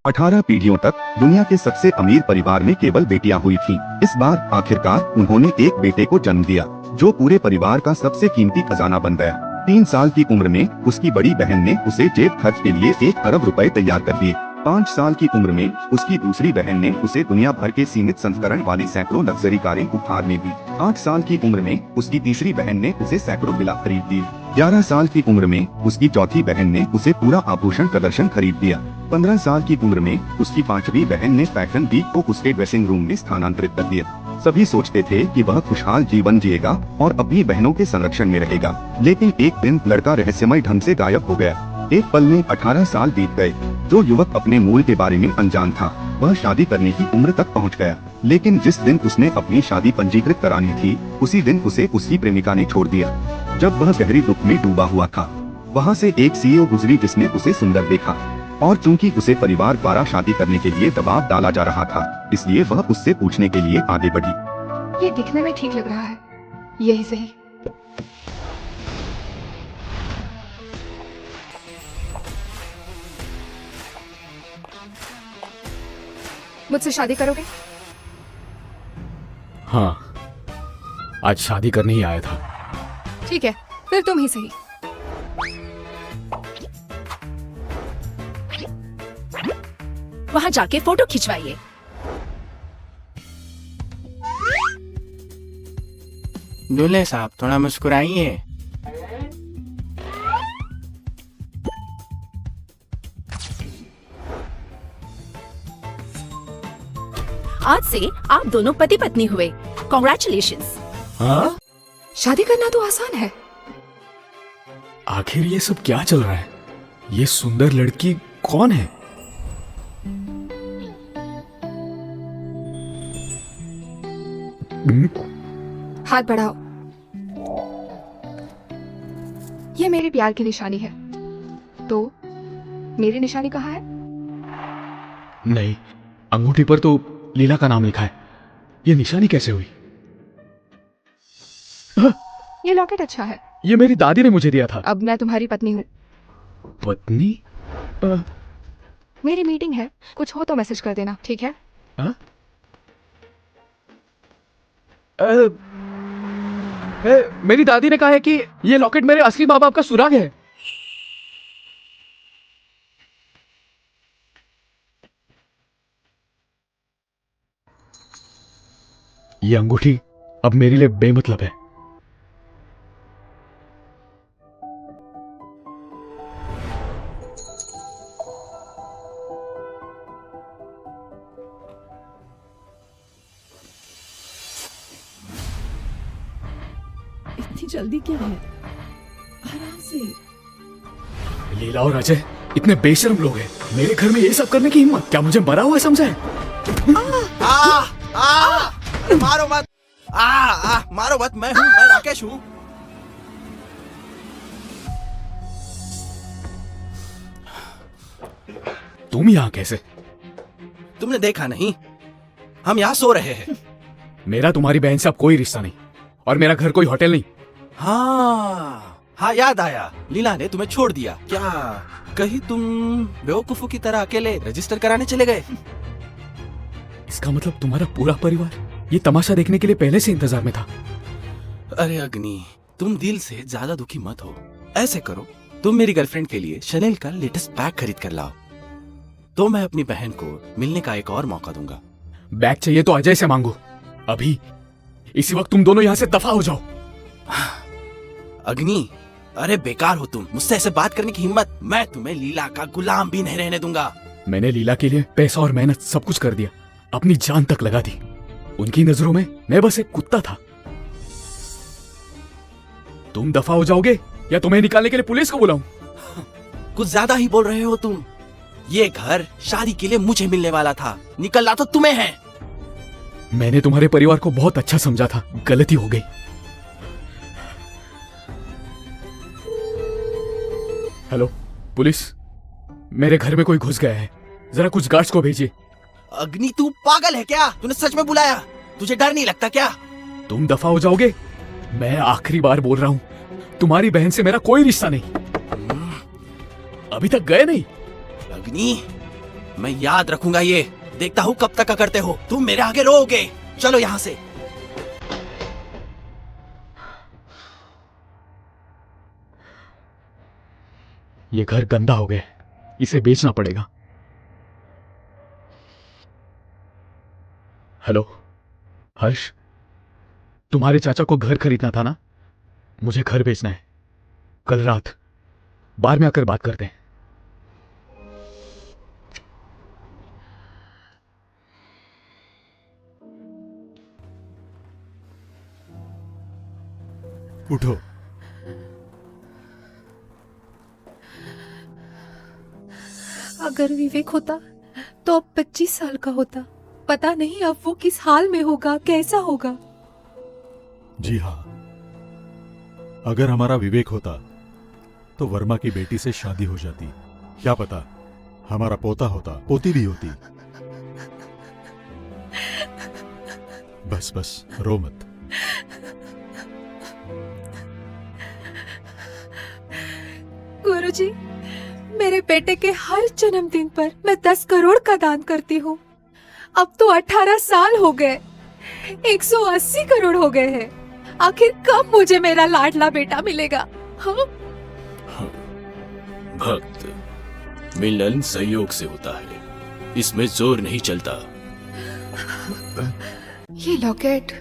18 पीढ़ियों तक दुनिया के सबसे अमीर परिवार में केवल बेटियां हुई थीं। इस बार आखिरकार उन्होंने एक बेटे को जन्म दिया, जो पूरे परिवार का सबसे कीमती खजाना बन गया। 3 साल की उम्र में उसकी बड़ी बहन ने उसे जेब खर्च के लिए 1 अरब रुपए तैयार कर दिए। 5 साल की उम्र में उसकी दूसरी बहन ने उसे दुनिया भर के सीमित संस्करण वाली सैकड़ों लग्जरी कारें उपहार में दी। 8 साल की उम्र में उसकी तीसरी बहन ने उसे सैकड़ों विला खरीद दी। 11 साल की उम्र में उसकी चौथी बहन ने उसे पूरा आभूषण प्रदर्शन खरीद दिया। 15 साल की उम्र में उसकी पांचवी बहन ने फैशन वीक को उसके ड्रेसिंग रूम में स्थानांतरित कर दिया। सभी सोचते थे कि वह खुशहाल जीवन जिएगा और अपनी बहनों के संरक्षण में रहेगा, लेकिन एक दिन लड़का रहस्यमय ढंग से गायब हो गया। एक पल में 18 साल बीत गए। जो युवक अपने मूल के बारे में अनजान था, वह शादी करने की उम्र तक पहुंच गया, लेकिन जिस दिन उसने अपनी शादी पंजीकृत करानी थी, उसी दिन उसे उसकी प्रेमिका ने छोड़ दिया। जब वह गहरी दुख में डूबा हुआ था, वहाँ से एक सीईओ गुजरी जिसने उसे सुंदर देखा, और चूंकि उसे परिवार द्वारा शादी करने के लिए दबाव डाला जा रहा था, इसलिए वह उससे पूछने के लिए आगे बढ़ी। ये दिखने में ठीक लग रहा है, यही सही। मुझसे शादी करोगे? हाँ, आज शादी करने ही आया था। ठीक है, फिर तुम ही सही। वहाँ जाके फोटो खिंचवाइए। दूल्हे साहब थोड़ा मुस्कुराइए। आज से आप दोनों पति पत्नी हुए। कॉन्ग्रेचुलेशंस। हाँ? शादी करना तो आसान है। आखिर ये सब क्या चल रहा है? ये सुंदर लड़की कौन है? हाथ बढ़ाओ। ये मेरे प्यार की निशानी है। तो मेरी निशानी कहाँ है? नहीं, अंगूठी पर तो लीला का नाम लिखा है। ये निशानी कैसे हुई? ये लॉकेट अच्छा है। ये मेरी दादी ने मुझे दिया था। अब मैं तुम्हारी पत्नी हूँ। पत्नी? मेरी मीटिंग है, कुछ हो तो मैसेज कर देना, ठीक है? मेरी दादी ने कहा है कि ये लॉकेट मेरे असली माँ बाप का सुराग है। ये अंगूठी अब मेरे लिए बेमतलब है। इतनी जल्दी क्या है? आराम से। लीला और अजय इतने बेशर्म लोग हैं। मेरे घर में ये सब करने की हिम्मत? क्या मुझे मरा हुआ समझा है? मारो मत। मारो मत। मैं राकेश हूँ। तुम यहाँ कैसे? तुमने देखा नहीं, हम यहाँ सो रहे हैं। मेरा तुम्हारी बहन से अब कोई रिश्ता नहीं, और मेरा घर कोई होटल नहीं। हाँ याद आया, लीला ने तुम्हें छोड़ दिया। क्या कहीं तुम बेवकूफों की तरह अकेले रजिस्टर कराने चले गए? इसका मतलब तुम्हारा पूरा परिवार ये तमाशा देखने के लिए पहले से इंतजार में था। अरे अग्नि, तुम दिल से ज्यादा दुखी मत हो। ऐसे करो, तुम मेरी गर्लफ्रेंड के लिए शनेल का लेटेस्ट बैग खरीद कर लाओ, तो मैं अपनी बहन को मिलने का एक और मौका दूंगा। बैग चाहिए तो अजय से मांगो। अभी इसी वक्त तुम दोनों यहाँ से दफा हो जाओ। अग्नि, अरे बेकार हो तुम, मुझसे ऐसे बात करने की हिम्मत। मैं तुम्हें लीला का गुलाम भी नहीं रहने दूंगा। मैंने लीला के लिए पैसा और मेहनत सब कुछ कर दिया, अपनी जान तक लगा दी। उनकी नजरों में मैं बस एक कुत्ता था। तुम दफा हो जाओगे या तुम्हें निकालने के लिए पुलिस को बुलाऊं? कुछ ज्यादा ही बोल रहे हो तुम। ये घर शादी के लिए मुझे मिलने वाला था, निकलना तो तुम्हें है। मैंने तुम्हारे परिवार को बहुत अच्छा समझा था, गलती हो गई। हेलो पुलिस, मेरे घर में कोई घुस गया है, जरा कुछ गार्ड्स को भेजिए। अग्नि, तू पागल है क्या? तूने सच में बुलाया? तुझे डर नहीं लगता क्या? तुम दफा हो जाओगे? मैं आखिरी बार बोल रहा हूँ, तुम्हारी बहन से मेरा कोई रिश्ता नहीं। अभी तक गए नहीं। अग्नि, मैं याद रखूंगा ये। देखता हूँ कब तक का करते हो। तुम मेरे आगे रोओगे। चलो यहाँ से। ये घर गंदा हो गया, इसे बेचना पड़ेगा। हेलो हर्ष, तुम्हारे चाचा को घर खरीदना था ना? मुझे घर बेचना है। कल रात बार में आकर बात करते हैं। उठो। अगर विवेक होता तो अब 25 साल का होता। पता नहीं अब वो किस हाल में होगा, कैसा होगा। जी हाँ, अगर हमारा विवेक होता तो वर्मा की बेटी से शादी हो जाती। क्या पता हमारा पोता होता, पोती भी होती। बस बस रो मत। गुरुजी, मेरे बेटे के हर जन्मदिन पर मैं 10 करोड़ का दान करती हूँ। अब तो 18 साल हो गए, 180 करोड़ हो गए हैं। आखिर कब मुझे मेरा लाडला बेटा मिलेगा? हाँ? भक्त, मिलन संयोग से होता है, इसमें जोर नहीं चलता। ये लॉकेट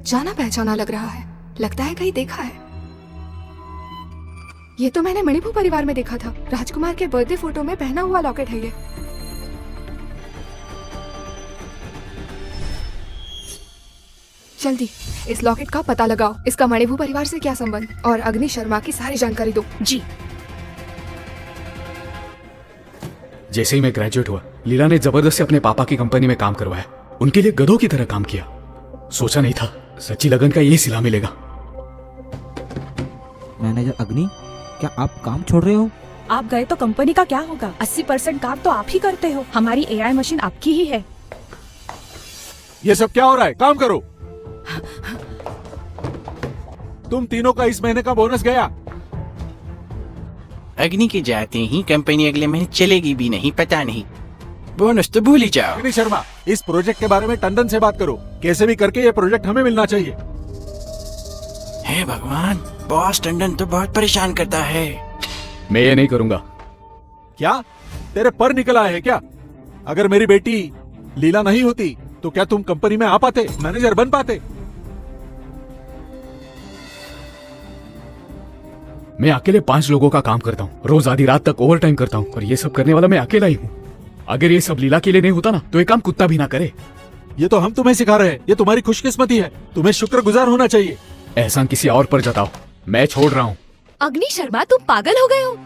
जाना पहचाना लग रहा है। लगता है कहीं देखा है। ये तो मैंने मणिपुर परिवार में देखा था। राजकुमार के बर्थडे फोटो में पहना हुआ लॉकेट है ये। जल्दी इस लॉकेट का पता लगाओ। इसका मणिपुर परिवार से क्या संबंध, और अग्नि शर्मा की सारी जानकारी दो। जी। जैसे ही मैं ग्रेजुएट हुआ, लीला ने जबरदस्ती अपने पापा की कंपनी में काम करवाया। उनके लिए गधों की तरह काम किया। सोचा नहीं था सच्ची लगन का ये सिला मिलेगा। मैनेजर अग्नि, क्या आप काम छोड़ रहे हो? आप गए तो कंपनी का क्या होगा? 80% काम तो आप ही करते हो। हमारी एआई मशीन आपकी ही है। ये सब क्या हो रहा है? काम करो। तुम तीनों का इस महीने का बोनस गया। अग्नि के जाते ही कंपनी अगले महीने चलेगी भी नहीं, पता नहीं। बोनस तो भूल ही जाओ। अग्नि शर्मा, इस प्रोजेक्ट के बारे में टंडन से बात करो। कैसे भी करके ये प्रोजेक्ट हमें मिलना चाहिए। हे भगवान, बॉस टंडन तो बहुत परेशान करता है। मैं ये नहीं करूंगा। क्या तेरे पर निकल आए है क्या? अगर मेरी बेटी लीला नहीं होती तो क्या तुम कंपनी में आ पाते, मैनेजर बन पाते? मैं अकेले 5 लोगों का काम करता हूँ। रोज आधी रात तक ओवर टाइम करता हूँ, और ये सब करने वाला मैं अकेला ही हूँ। अगर ये सब लीला के लिए नहीं होता ना, तो ये काम कुत्ता भी ना करे। ये तो हम तुम्हें सिखा रहे हैं। ये तुम्हारी खुशकिस्मती है। तुम्हें शुक्रगुजार होना चाहिए। एहसान किसी और पर जताओ। मैं छोड़ रहा हूँ। अग्नि शर्मा, तुम पागल हो गए हो?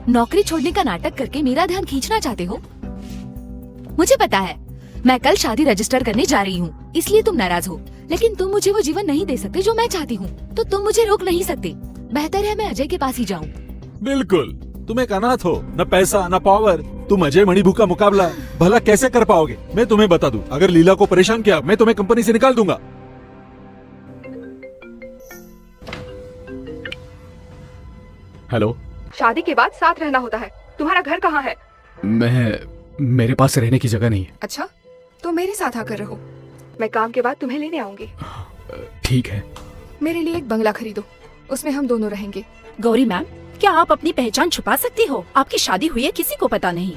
नौकरी छोड़ने का नाटक करके मेरा ध्यान खींचना चाहते हो? मुझे पता है, मैं कल शादी रजिस्टर करने जा रही हूँ, इसलिए तुम नाराज हो। लेकिन तुम मुझे वो जीवन नहीं दे सकते जो मैं चाहती हूँ, तो तुम मुझे रोक नहीं सकते। बेहतर है मैं अजय के पास ही जाऊँ। बिल्कुल। तुम एक अनाथ हो, न पैसा न पावर। तुम अजय मणिभू का मुकाबला भला कैसे कर पाओगे? मैं तुम्हें बता दूं, अगर लीला को परेशान किया, मैं तुम्हें कंपनी से निकाल दूंगा। हेलो। शादी के बाद साथ रहना होता है। तुम्हारा घर कहाँ है? मेरे पास रहने की जगह नहीं है। अच्छा, तो मेरे साथ आकर रहो। मैं काम के बाद तुम्हें लेने आऊंगी। ठीक है। मेरे लिए एक बंगला खरीदो, उसमें हम दोनों रहेंगे। गौरी मैम, क्या आप अपनी पहचान छुपा सकती हो? आपकी शादी हुई है, किसी को पता नहीं।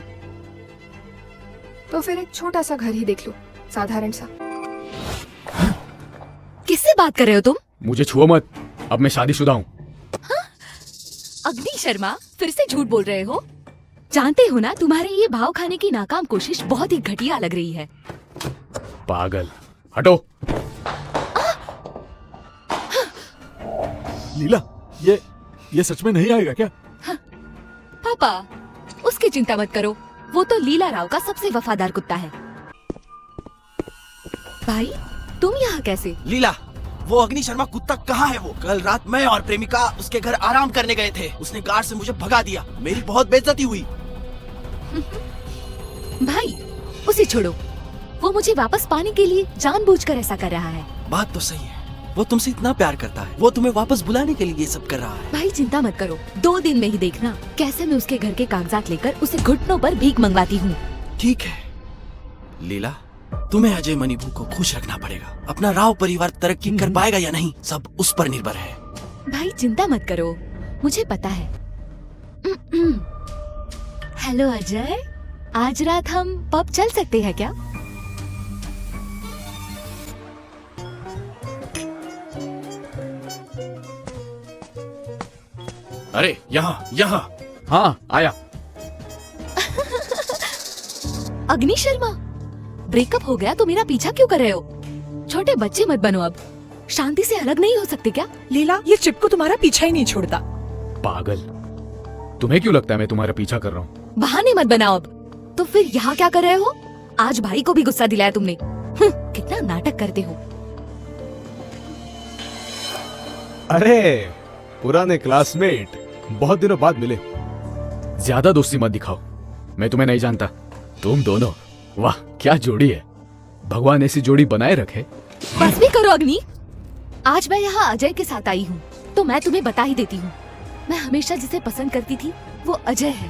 तो फिर एक छोटा सा घर ही देख लो, साधारण सा। किससे बात कर रहे हो तुम? मुझे छुओ मत, अब मैं शादीशुदा हूँ। अग्नि शर्मा, फिर से झूठ बोल रहे हो। जानते हो ना, तुम्हारी ये भाव खाने की नाकाम कोशिश बहुत ही घटिया लग रही है। पागल, हटो। लीला, ये सच में नहीं आएगा क्या? पापा, उसकी चिंता मत करो, वो तो लीला राव का सबसे वफादार कुत्ता है। भाई, तुम यहाँ कैसे? लीला, वो अग्नि शर्मा कुत्ता कहाँ है? वो कल रात मैं और प्रेमिका उसके घर आराम करने गए थे। उसने कार से मुझे भगा दिया। मेरी बहुत बेइज्जती हुई। भाई, उसे छोड़ो। वो मुझे वापस पाने के लिए जानबूझकर ऐसा कर रहा है। बात तो सही है, वो तुमसे इतना प्यार करता है, वो तुम्हें वापस बुलाने के लिए ये सब कर रहा है। भाई चिंता मत करो, 2 दिन में ही देखना कैसे मैं उसके घर के कागजात लेकर उसे घुटनों पर भीख मंगवाती हूँ। ठीक है लीला, तुम्हें अजय मणिपुर को खुश रखना पड़ेगा। अपना राव परिवार तरक्की कर पाएगा या नहीं, सब उस पर निर्भर है। भाई चिंता मत करो, मुझे पता है। हेलो अजय, आज रात हम पब चल सकते हैं क्या? अरे यहाँ यहाँ। हाँ आया। अग्नि शर्मा, ब्रेकअप हो गया तो मेरा पीछा क्यों कर रहे हो? छोटे बच्चे मत बनो, अब शांति से अलग नहीं हो सकते क्या? लीला, ये चिपकू तुम्हारा पीछा ही नहीं छोड़ता। पागल, तुम्हें क्यों लगता है मैं तुम्हारा पीछा कर रहा हूँ? बहाने मत बनाओ अब। तो फिर यहाँ क्या कर रहे हो? आज भाई को भी गुस्सा दिलाया तुमने। कितना नाटक करते हो। अरे पुराने क्लासमेट, बहुत दिनों बाद मिले। ज्यादा दोस्ती मत दिखाओ, मैं तुम्हें नहीं जानता। तुम दोनों, वाह क्या जोड़ी है। भगवान ऐसी जोड़ी बनाए रखे। बस भी करो अग्नि। आज मैं यहाँ अजय के साथ आई हूँ, तो मैं तुम्हें बता ही देती हूँ, मैं हमेशा जिसे पसंद करती थी वो अजय है।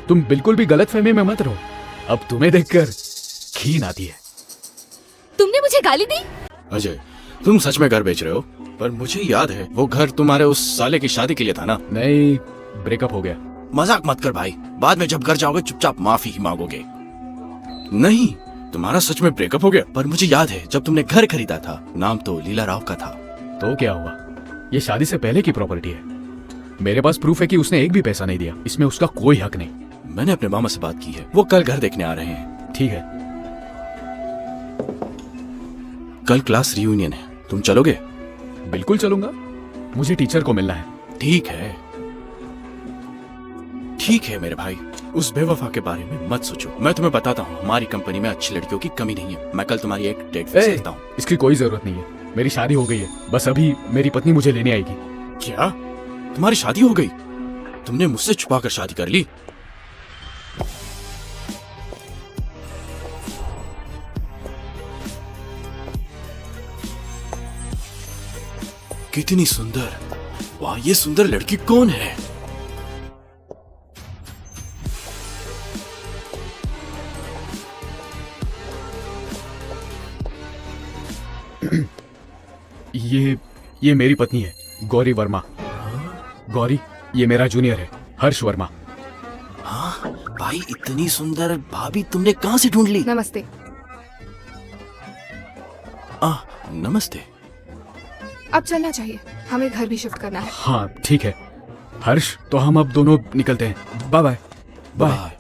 तुम बिल्कुल भी गलत फहमी में मत रहो, अब तुम्हें देखकर घिन आती है। तुमने मुझे गाली दी? अजय, तुम सच में घर बेच रहे हो? पर मुझे याद है वो घर तुम्हारे उस साले की शादी के लिए था ना? नहीं, ब्रेकअप हो गया। मजाक मत कर भाई, बाद में जब घर जाओगे चुपचाप माफी ही मांगोगे। नहीं, तुम्हारा सच में ब्रेकअप हो गया। पर मुझे याद है जब तुमने घर खरीदा था, नाम तो लीला राव का था। तो क्या हुआ, ये शादी से पहले की प्रॉपर्टी है। मेरे पास प्रूफ है कि उसने एक भी पैसा नहीं दिया, इसमें उसका कोई हक नहीं। मैंने अपने मामा से बात की है, वो कल घर देखने आ रहे हैं। ठीक है। कल क्लास रियूनियन है, तुम चलोगे? बिल्कुल चलूंगा, मुझे टीचर को मिलना है। ठीक है, ठीक है मेरे भाई, उस बेवफा के बारे में मत सोचो। मैं तुम्हें बताता हूँ, हमारी कंपनी में अच्छी लड़कियों की कमी नहीं है। मैं कल तुम्हारी एक डेट फिक्स करता हूँ। इसकी कोई जरूरत नहीं है, मेरी शादी हो गई है। बस अभी मेरी पत्नी मुझे लेने आएगी। क्या तुम्हारी शादी हो गई? तुमने मुझसे छुपा कर शादी कर ली? कितनी सुंदर, वाह ये सुंदर लड़की कौन है? ये मेरी पत्नी है, गौरी वर्मा। गौरी, ये मेरा जूनियर है, हर्ष वर्मा। हाँ भाई, इतनी सुंदर भाभी तुमने कहाँ से ढूंढ ली? नमस्ते। नमस्ते। अब चलना चाहिए, हमें घर भी शिफ्ट करना है। हाँ ठीक है हर्ष, तो हम अब दोनों निकलते हैं। Bye bye. बाय।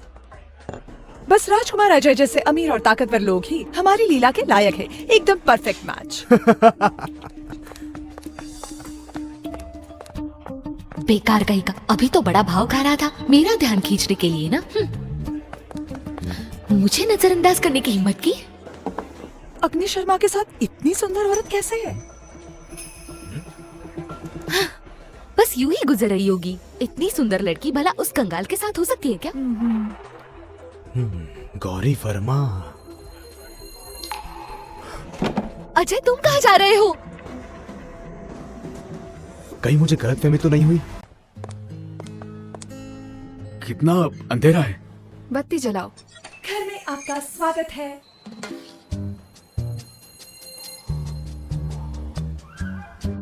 बस राजकुमार अजय जैसे अमीर और ताकतवर लोग ही हमारी लीला के लायक है। एकदम परफेक्ट मैच। बेकार कहीं का, अभी तो बड़ा भाव खा रहा था मेरा ध्यान खींचने के लिए ना। मुझे नजरअंदाज करने की हिम्मत की। अग्नि शर्मा के साथ इतनी सुंदर औरत कैसे है? बस यूं ही गुजर रही होगी। इतनी सुंदर लड़की भला उस कंगाल के साथ हो सकती है क्या? गौरी वर्मा। अजय, तुम कहाँ जा रहे हो? कहीं मुझे गलतफहमी तो नहीं हुई? कितना अंधेरा है। बत्ती जलाओ। घर में आपका स्वागत है।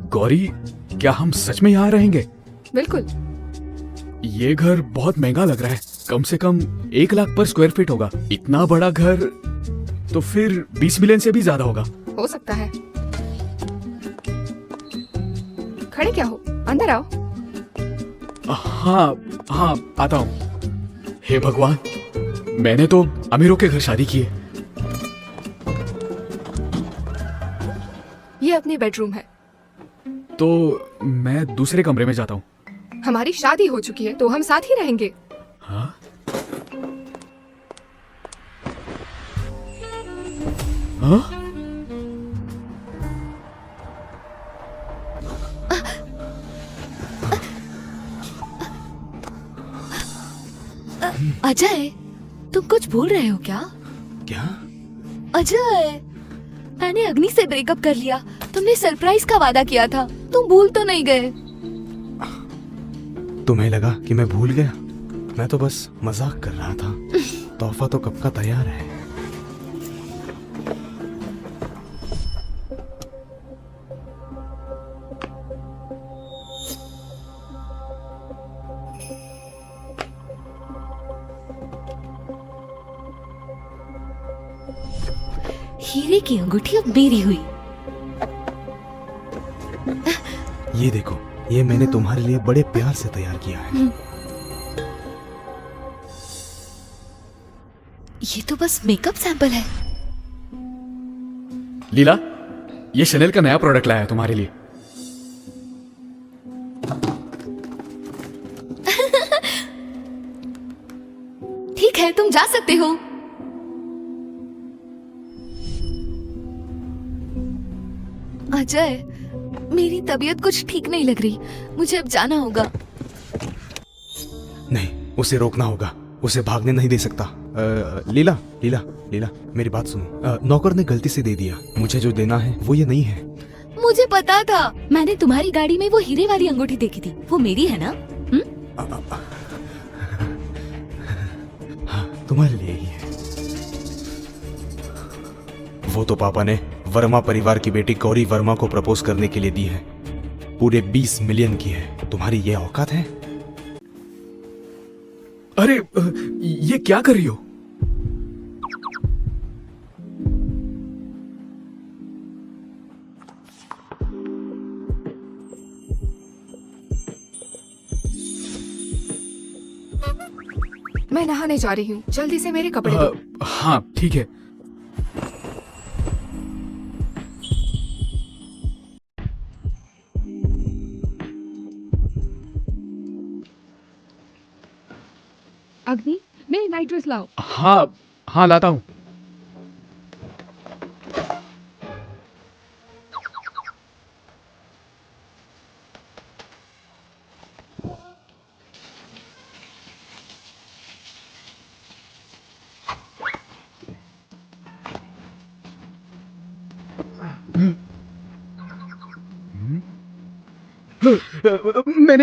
गौरी, क्या हम सच में यहाँ रहेंगे? बिल्कुल। ये घर बहुत महंगा लग रहा है, कम से कम 1 लाख पर स्क्वायर फीट होगा। इतना बड़ा घर तो फिर 20 मिलियन से भी ज्यादा होगा। हो सकता है। खड़े क्या हो, अंदर आओ। हाँ हाँ आता हूँ। हे भगवान, मैंने तो अमीरों के घर शादी की है। ये अपनी बेडरूम है। तो मैं दूसरे कमरे में जाता हूँ। हमारी शादी हो चुकी है तो हम साथ ही रहेंगे। हाँ? हाँ? अजय, तुम कुछ भूल रहे हो क्या? क्या? अजय, मैंने अग्नि से ब्रेकअप कर लिया। तुमने सरप्राइज का वादा किया था, तुम भूल तो नहीं गए? तुम्हें लगा कि मैं भूल गया? मैं तो बस मजाक कर रहा था। तोहफा तो कब का तैयार है। हीरे की अंगूठी अब मेरी हुई। ये देखो, ये मैंने तुम्हारे लिए बड़े प्यार से तैयार किया है। ये तो बस मेकअप सैंपल है। लीला, ये शनेल का नया प्रोडक्ट लाया है तुम्हारे लिए। ठीक है, तुम जा सकते हो। अजय, मेरी तबीयत कुछ ठीक नहीं लग रही, मुझे अब जाना होगा। नहीं, उसे रोकना होगा, उसे भागने नहीं दे सकता। लीला, लीला, लीला, मेरी बात सुनो। नौकर ने गलती से दे दिया, मुझे जो देना है वो ये नहीं है। मुझे पता था, मैंने तुम्हारी गाड़ी में वो हीरे वाली अंगूठी देखी थी, वो मेरी है ना? हाँ, तुम्हारे लिए ही है। वो तो पापा ने वर्मा परिवार की बेटी गौरी वर्मा को प्रपोज करने के लिए दी है। पूरे 20 मिलियन की है। तुम्हारी ये औकात है? अरे ये क्या कर रही हो? मैं नहाने जा रही हूँ, जल्दी से मेरे कपड़े दो। हाँ ठीक है। अग्नि, मेरी नाइट ड्रेस लाओ। हाँ हाँ, लाता हूँ।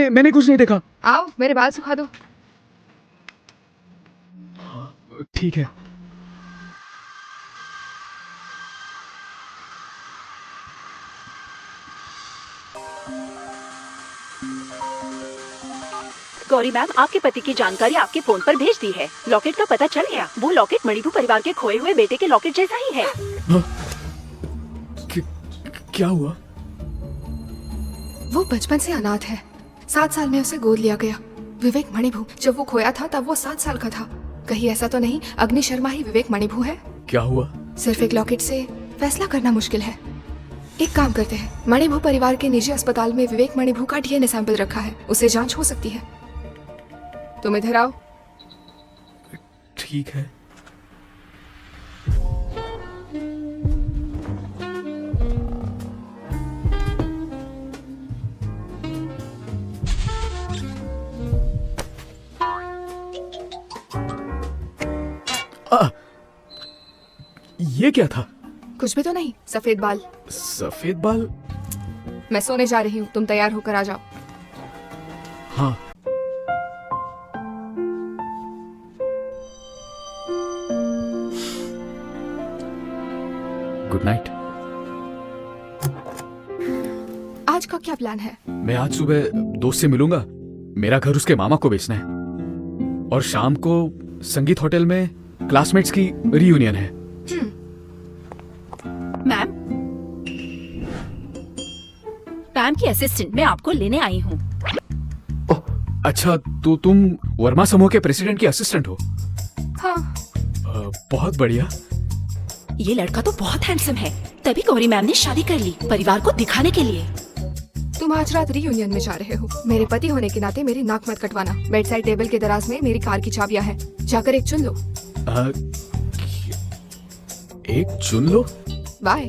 मैंने कुछ नहीं देखा। आओ, मेरे बाल सुखा दो। ठीक है। गौरी मैम, आपके पति की जानकारी आपके फोन पर भेज दी है। लॉकेट का पता चल गया। वो लॉकेट मणिपुर परिवार के खोए हुए बेटे के लॉकेट जैसा ही है। क्या हुआ? वो बचपन से अनाथ है। 7 साल में उसे गोद लिया गया। विवेक मणिभू, जब वो खोया था तब वो 7 साल का था। कहीं ऐसा तो नहीं अग्नि शर्मा ही विवेक मणिभू है? क्या हुआ? सिर्फ एक लॉकेट से फैसला करना मुश्किल है। एक काम करते हैं, मणिभू परिवार के निजी अस्पताल में विवेक मणिभू का डीएनए सैंपल रखा है, उसे जांच हो सकती है। तुम इधर आओ। ठीक है। ये क्या था? कुछ भी तो नहीं, सफेद बाल। सफेद बाल? मैं सोने जा रही हूँ, तुम तैयार होकर आ जाओ। हाँ। Good night. आज का क्या प्लान है? मैं आज सुबह दोस्त से मिलूंगा। मेरा घर उसके मामा को बेचना है, और शाम को संगीत होटल में क्लासमेट्स की रियूनियन है। मैम की असिस्टेंट मैं आपको लेने आई हूँ। अच्छा, तो तुम वर्मा समूह के प्रेसिडेंट की असिस्टेंट हो? हाँ। बहुत बढ़िया। ये लड़का तो बहुत हैंडसम है, तभी गौरी मैम ने शादी कर ली, परिवार को दिखाने के लिए। तुम आज रात रियूनियन में जा रहे हो। मेरे पति होने के नाते मेरी नाक मत कटवाना। बेड साइड टेबल के दराज में मेरी कार की चाबियां हैं, जाकर एक चुन लो। एक चुन लो? बाय।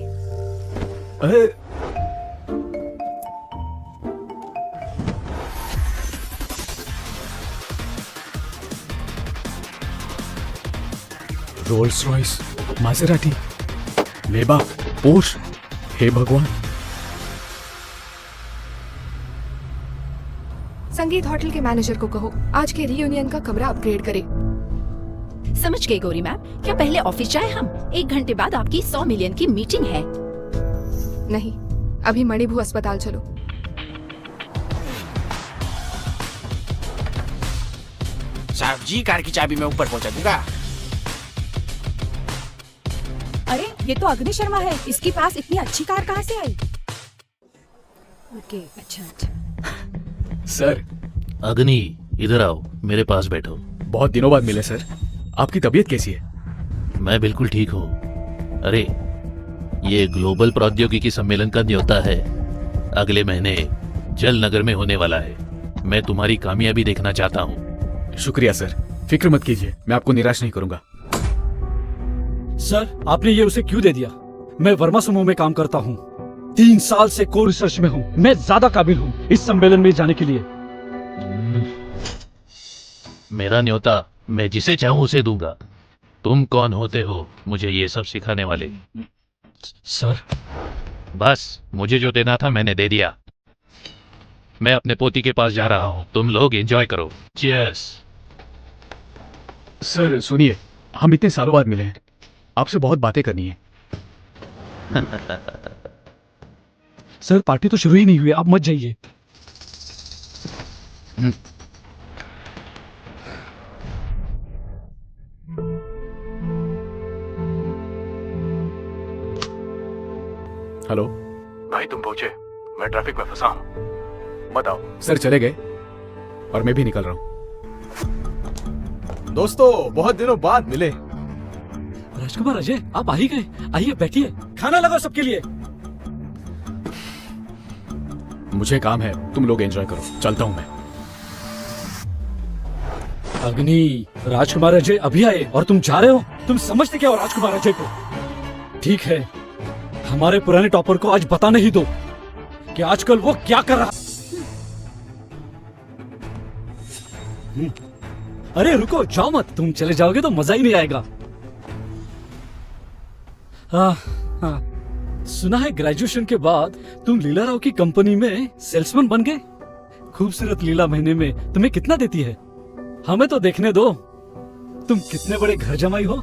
रोल्स रॉयस, मासेराटी, लेबा, पोर्श, हे भगवान। संगीत होटल के मैनेजर को कहो आज के रीयूनियन का कमरा अपग्रेड करे। समझ गए गौरी मैम, क्या पहले ऑफिस जाए हम? 1 घंटे बाद आपकी 100 मिलियन की मीटिंग है। नहीं, अभी मणिभू अस्पताल चलो। साहब जी, कार की चाबी मैं ऊपर पहुंचा दूंगा। अरे ये तो अग्नि शर्मा है, इसके पास इतनी अच्छी कार कहाँ से आई? ओके, अच्छा। सर, अग्नि, इधर आओ, मेरे पास बैठो। बहुत दिनों बाद मिले सर। आपकी तबीयत कैसी है? मैं बिल्कुल ठीक हूँ। अरे, ये ग्लोबल प्रौद्योगिकी सम्मेलन का न्योता है, अगले महीने जल नगर में होने वाला है। मैं तुम्हारी कामयाबी देखना चाहता हूँ। शुक्रिया सर, फिक्र मत कीजिए, मैं आपको निराश नहीं करूंगा। सर, आपने ये उसे क्यों दे दिया? मैं वर्मा समूह में काम करता हूँ, 3 साल से कोर रिसर्च में हूँ। मैं ज्यादा काबिल हूँ इस सम्मेलन में जाने के लिए। मेरा न्योता मैं जिसे चाहूं उसे दूंगा। तुम कौन होते हो मुझे ये सब सिखाने वाले? सर, बस मुझे जो देना था मैंने दे दिया। मैं अपने पोती के पास जा रहा हूँ, तुम लोग एंजॉय करो। चीयर्स। सर सुनिए, हम इतने सालों बाद मिले हैं, आपसे बहुत बातें करनी है। सर, पार्टी तो शुरू ही नहीं हुई, आप मत जाइए। हेलो भाई, तुम पहुंचे? मैं ट्रैफिक में फंसा हूं, मत आओ। सर, चले गए और मैं भी निकल रहा हूँ। दोस्तों, बहुत दिनों बाद मिले। राजकुमार अजय, आप आ ही गए। आइए बैठिए, खाना लगाओ सबके लिए। मुझे काम है, तुम लोग एंजॉय करो, चलता हूँ मैं। अग्नि, राजकुमार अजय अभी आए और तुम जा रहे हो? तुम समझते क्या हो राजकुमार अजय को? ठीक है, हमारे पुराने टॉपर को आज बता नहीं दो कि आजकल वो क्या कर रहा। अरे रुको, जाओ मत, तुम चले जाओगे तो मजा ही नहीं आएगा। सुना है ग्रेजुएशन के बाद तुम लीला राव की कंपनी में सेल्समैन बन गए। खूबसूरत लीला महीने में तुम्हें कितना देती है? हमें तो देखने दो, तुम कितने बड़े घर जमाई हो।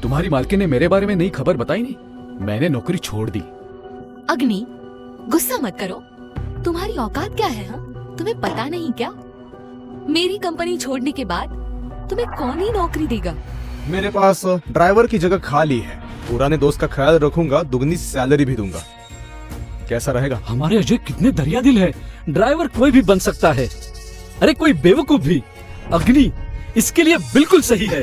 तुम्हारी मालकिन ने मेरे बारे में नई खबर बताई नहीं, मैंने नौकरी छोड़ दी। अग्नि, गुस्सा मत करो। तुम्हारी औकात क्या है? हाँ, तुम्हें पता नहीं क्या? मेरी कंपनी छोड़ने के बाद तुम्हें कौन ही नौकरी देगा? मेरे पास ड्राइवर की जगह खाली है। पुराने दोस्त का ख्याल रखूंगा, दुगनी सैलरी भी दूंगा। कैसा रहेगा? हमारे अजय कितने दरिया दिल है। ड्राइवर कोई भी बन सकता है, अरे कोई बेवकूफ भी। अग्नि इसके लिए बिल्कुल सही है।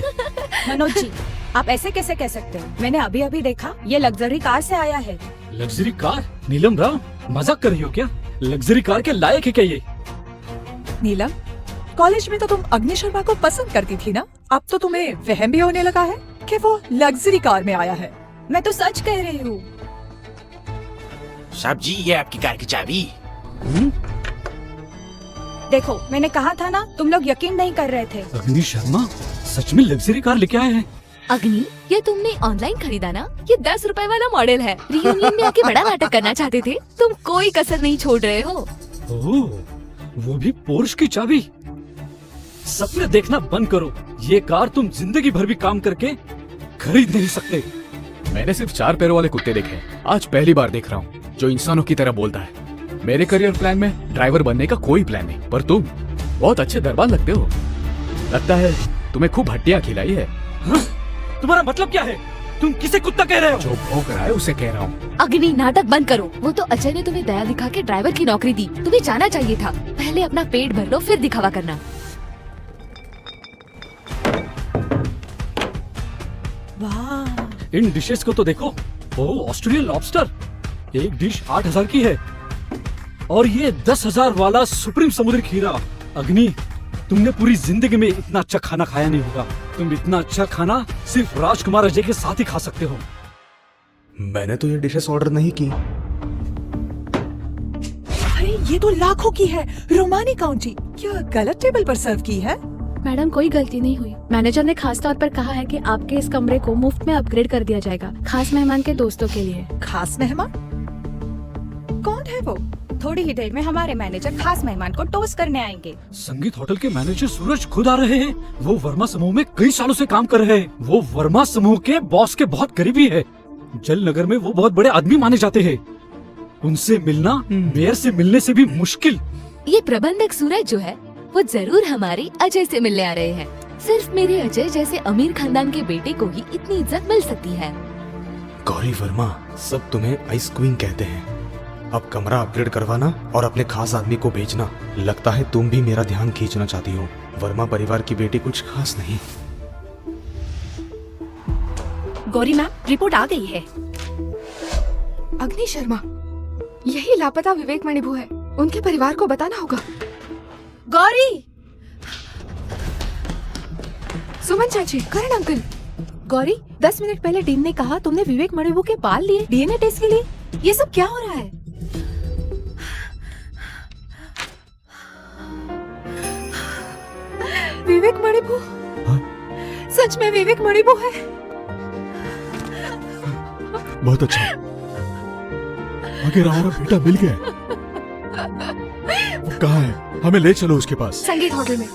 मनोज जी, आप ऐसे कैसे कह सकते हो? मैंने अभी अभी देखा, ये लग्जरी कार से आया है। Luxury car? नीलम राव, मजाक कर रही हो क्या? लग्जरी कार के लायक है क्या ये? नीलम, कॉलेज में तो तुम अग्नि शर्मा को पसंद करती थी ना, अब तो तुम्हें वहम भी होने लगा है कि वो लग्जरी कार में आया है। मैं तो सच कह रही हूँ। साहब जी, ये आपकी कार की चाबी। देखो, मैंने कहा था ना, तुम लोग यकीन नहीं कर रहे थे। अग्नि शर्मा सच में लग्जरी कार लेके आए हैं? अग्नि, ये तुमने ऑनलाइन खरीदा ना? ये 10 रुपए वाला मॉडल है। रियूनियन में आके बड़ा नाटक करना चाहते थे, तुम कोई कसर नहीं छोड़ रहे हो। ओह, वो भी पोर्श की चाबी। सपने देखना बंद करो, ये कार तुम जिंदगी भर भी काम करके खरीद नहीं सकते। मैंने सिर्फ 4 पैरों वाले कुत्ते देखे, आज पहली बार देख रहा हूँ जो इंसानों की तरह बोलता है। मेरे करियर प्लान में ड्राइवर बनने का कोई प्लान नहीं, पर तुम बहुत अच्छे दरबान लगते हो। लगता है तुम्हें खूब हड्डियां खिलाई है। हाँ? तुम्हारा मतलब क्या है? तुम किसे कुत्ता कह रहे हो? जो भौंक रहा है उसे कह रहा हूँ। अग्नि, नाटक बंद करो। वो तो अजय ने तुम्हें दया दिखा के ड्राइवर की नौकरी दी, तुम्हें जाना चाहिए था। पहले अपना पेट भर लो, फिर दिखावा करना। वाह, इन डिशेस को तो देखो। ओह, ऑस्ट्रेलियन लॉबस्टर, एक डिश 8000 की है और ये 10,000 वाला सुप्रीम समुद्री खीरा। अग्नि, तुमने पूरी जिंदगी में इतना अच्छा खाना खाया नहीं होगा। तुम इतना अच्छा खाना सिर्फ राजकुमार अजय के साथ ही खा सकते हो। मैंने तो ये डिशेस ऑर्डर नहीं की। अरे ये तो लाखों की है। रोमानी काउंटी, क्या गलत टेबल पर सर्व की है? मैडम कोई गलती नहीं हुई। मैनेजर ने खास तौर पर कहा है कि आपके इस कमरे को मुफ्त में अपग्रेड कर दिया जाएगा, खास मेहमान के दोस्तों के लिए। खास मेहमान? कौन है वो? थोड़ी ही देर में हमारे मैनेजर खास मेहमान को टोस्ट करने आएंगे। संगीत होटल के मैनेजर सूरज खुद आ रहे हैं। वो वर्मा समूह में कई सालों से काम कर रहे हैं। वो वर्मा समूह के बॉस के बहुत करीबी है। जल नगर में वो बहुत बड़े आदमी माने जाते हैं। उनसे मिलना मेयर से मिलने से भी मुश्किल। ये प्रबंधक सूरज जो है वो जरूर हमारे अजय से मिलने आ रहे हैं। सिर्फ मेरे अजय जैसे अमीर खानदान के बेटे को ही इतनी इज्जत मिल सकती है। गौरी वर्मा, सब तुम्हें आइस क्वीन कहते हैं। अब कमरा अपग्रेड करवाना और अपने खास आदमी को भेजना। लगता है तुम भी मेरा ध्यान खींचना चाहती हो। वर्मा परिवार की बेटी कुछ खास नहीं। गौरी मैम, रिपोर्ट आ गई है। अग्नि शर्मा, यही लापता विवेक मणिभू है। उनके परिवार को बताना होगा। गौरी! सुमन चाची, करण अंकल। गौरी, 10 मिनट पहले डीन ने कहा तुमने विवेक मणिभू के बाल लिए डीएनए टेस्ट के लिए। ये सब क्या हो रहा है? विवेक मणिभू? सच में विवेक मणिभू है? बहुत अच्छा, आखिर हमारा बेटा मिल गया। वो कहाँ है? हमें ले चलो उसके पास। संगीत होटल में।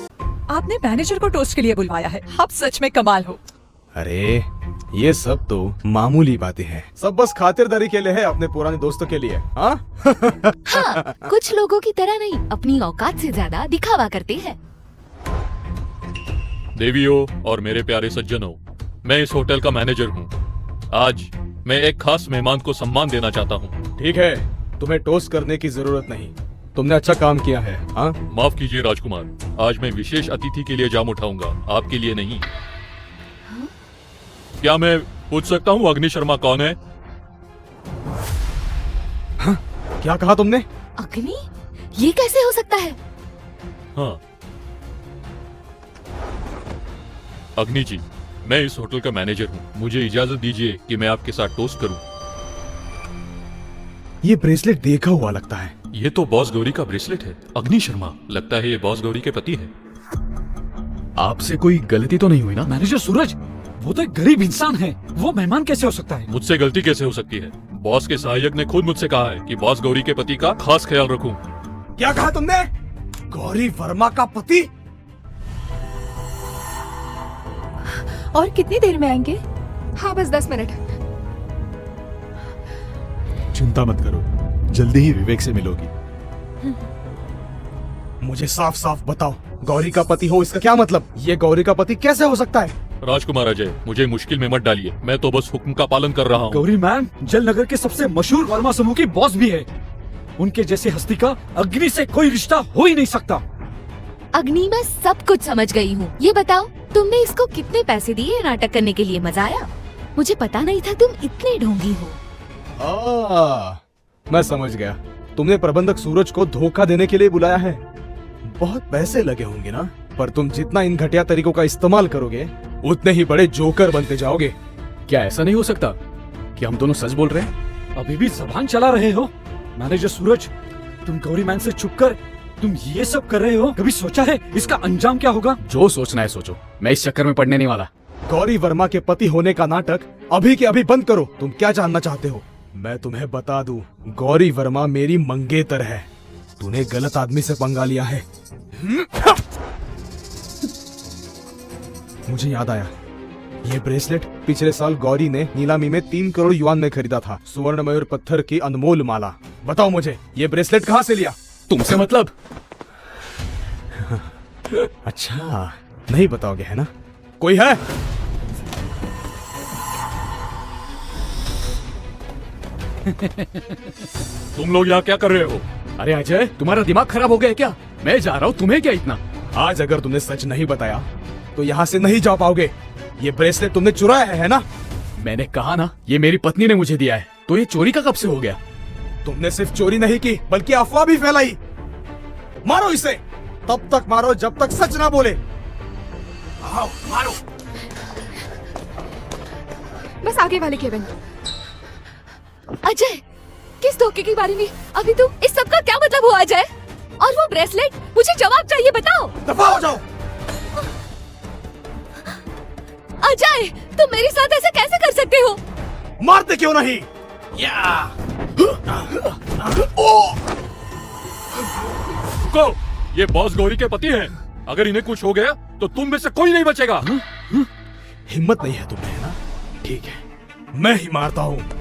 आपने मैनेजर को टोस्ट के लिए बुलवाया है। आप सच में कमाल हो। अरे ये सब तो मामूली बातें हैं। सब बस खातिरदारी के लिए है, अपने पुराने दोस्तों के लिए। हाँ? हाँ, कुछ लोगों की तरह नहीं, अपनी औकात से ज्यादा दिखावा करते हैं। देवियों और मेरे प्यारे सज्जनों, मैं इस होटल का मैनेजर हूँ। आज मैं एक खास मेहमान को सम्मान देना चाहता हूँ। ठीक है, तुम्हें टोस्ट करने की जरूरत नहीं। तुमने अच्छा काम किया है। हाँ? माफ कीजिए राजकुमार, आज मैं विशेष अतिथि के लिए जाम उठाऊंगा, आपके लिए नहीं। क्या मैं पूछ सकता हूँ अग्नि शर्मा कौन है? हाँ? क्या कहा तुमने? अग्नि? ये कैसे हो सकता है? हाँ अग्नि जी, मैं इस होटल का मैनेजर हूँ। मुझे इजाजत दीजिए कि मैं आपके साथ टोस्ट करूँ। ये ब्रेसलेट देखा हुआ लगता है। ये तो बॉस गौरी का ब्रेसलेट है। अग्नि शर्मा, लगता है ये बॉस गौरी के पति है। आपसे कोई गलती तो नहीं हुई ना? मैनेजर सूरज, वो तो एक गरीब इंसान है। वो मेहमान कैसे हो सकता है? मुझसे गलती कैसे हो सकती है? बॉस के सहायक ने खुद मुझसे कहा है कि बॉस गौरी के पति का खास ख्याल रखूं। क्या कहा तुमने? गौरी वर्मा का पति? और कितनी देर में आएंगे? हाँ, बस 10 मिनट। चिंता मत करो, जल्दी ही विवेक से मिलोगी। मुझे साफ साफ बताओ, गौरी का पति हो इसका क्या मतलब? ये गौरी का पति कैसे हो सकता है? राजकुमार अजय, मुझे मुश्किल में मत डालिए। मैं तो बस हुक्म का पालन कर रहा हूँ। गौरी मैम जल नगर के सबसे मशहूर वर्मा समूह की बॉस भी है। उनके जैसे हस्ती का अग्नि से कोई रिश्ता हो ही नहीं सकता। अग्नि, मैं सब कुछ समझ गई हूँ। ये बताओ, तुमने इसको कितने पैसे दिए नाटक करने के लिए? मजा आया? मुझे पता नहीं था तुम इतने ढोंगी हो। मैं समझ गया, तुमने प्रबंधक सूरज को धोखा देने के लिए बुलाया है। बहुत पैसे लगे होंगे ना? पर तुम जितना इन घटिया तरीकों का इस्तेमाल करोगे उतने ही बड़े जोकर बनते जाओगे। क्या ऐसा नहीं हो सकता कि हम दोनों सच बोल रहे हैं? अभी भी जबान चला रहे हो? मैनेजर सूरज, तुम गौरी मैन से छुप कर तुम ये सब कर रहे हो? कभी सोचा है इसका अंजाम क्या होगा? जो सोचना है सोचो, मैं इस चक्कर में पड़ने नहीं वाला। गौरी वर्मा के पति होने का नाटक अभी के अभी बंद करो। तुम क्या जानना चाहते हो? मैं तुम्हें बता दूं, गौरी वर्मा मेरी मंगेतर है। तूने गलत आदमी से पंगा लिया है। मुझे याद आया, ये ब्रेसलेट पिछले साल गौरी ने नीलामी में 3 करोड़ युआन में खरीदा था। सुवर्ण मयूर पत्थर की अनमोल माला। बताओ मुझे, ये ब्रेसलेट कहाँ से लिया? तुमसे मतलब? अच्छा, नहीं बताओगे है ना? कोई है? तुम लोग यहाँ क्या कर रहे हो? अरे अजय, तुम्हारा दिमाग खराब हो गया है क्या? मैं जा रहा हूँ, तुम्हें क्या इतना? आज अगर तुमने सच नहीं बताया तो यहाँ से नहीं जा पाओगे। ये ब्रेसलेट तुमने चुराया है ना? मैंने कहा ना, ये मेरी पत्नी ने मुझे दिया है। तो ये चोरी का कब से हो गया? तुमने सिर्फ चोरी नहीं की बल्कि अफवाह भी फैलाई। मारो इसे, तब तक मारो जब तक सच ना बोले। आओ, मारो। बस आगे वाले केबिन। अजय, किस धोखे की बारी में अभी तुम इस सब का क्या मतलब हुआ अजय? और वो ब्रेसलेट, मुझे जवाब चाहिए, बताओ। दफा हो जाओ। अजय, तुम मेरे साथ ऐसे कैसे कर सकते हो? मारते क्यों नहीं? रुको, ये बॉस गौरी के पति हैं। अगर इन्हें कुछ हो गया तो तुम में से कोई नहीं बचेगा। हिम्मत नहीं है तुम्हें, है ना? ठीक है, मैं ही मारता हूँ।